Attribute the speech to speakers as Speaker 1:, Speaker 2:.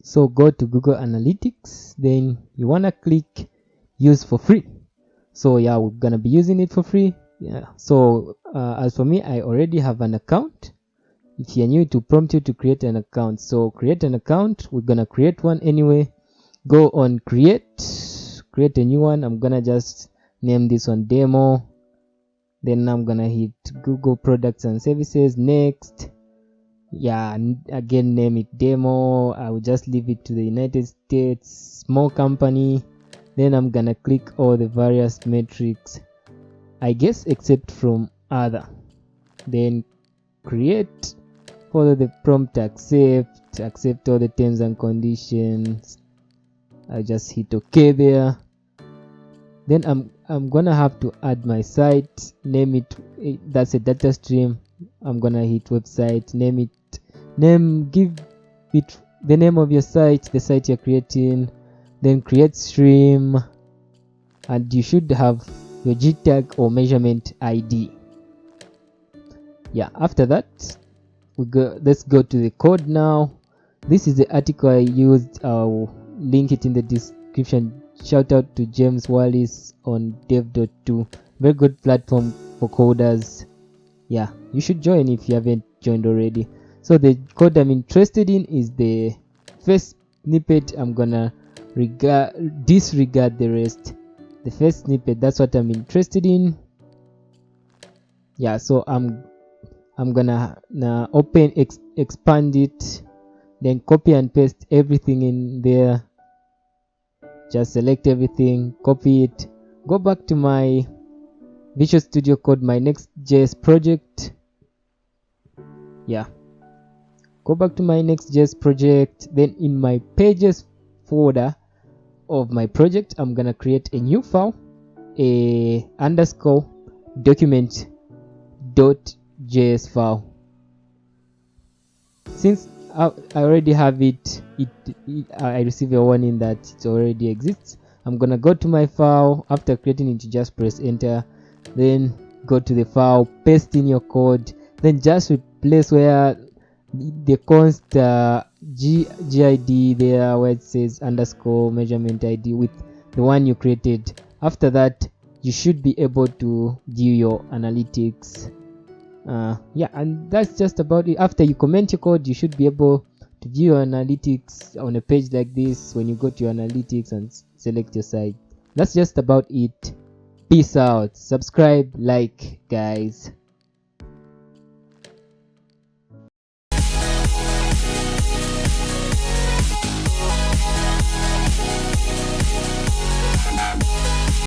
Speaker 1: So go to Google Analytics, then you want to click use for free. So yeah, we're gonna be using it for free. Yeah, so as for me, I already have an account. If you're new, to prompt you to create an account. So create an account. We're gonna create one anyway. Go on create a new one. I'm gonna just name this one demo. Then I'm gonna hit Google products and services next. Yeah, again name it demo. I will just leave it to the United States, small company. Then I'm gonna click all the various metrics, I guess, except from other. Then create, follow the prompt, accept all the terms and conditions. I just hit OK there. Then I'm gonna have to add my site, name it, that's a data stream. I'm gonna hit website, give it the name of your site, the site you're creating, then create stream, and you should have your G tag or measurement ID. Yeah, after that let's go to the code now. This is the article I used. I'll link it in the description. Shout out to James Wallis on dev.to, very good platform for coders. Yeah, you should join if you haven't joined already. So the code I'm interested in is the first snippet. I'm gonna disregard the rest. The first snippet, that's what I'm interested in. Yeah, so I'm gonna open, expand it, then copy and paste everything in there. Just select everything, copy it, go back to my Visual Studio Code, my Next.js project. Yeah, go back to my Next.js project. Then in my pages folder of my project, I'm gonna create a new file, a underscore document.js file. Since I already have it, I receive a warning that it already exists. I'm gonna go to my file. After creating it, you just press enter, then go to the file, paste in your code, then just replace where the const gid there, where it says underscore measurement ID, with the one you created. After that, you should be able to view your analytics. Yeah, and that's just about it. After you comment your code, you should be able to view your analytics on a page like this when you go to your analytics and select your site. That's just about it. Peace out. Subscribe, like, guys.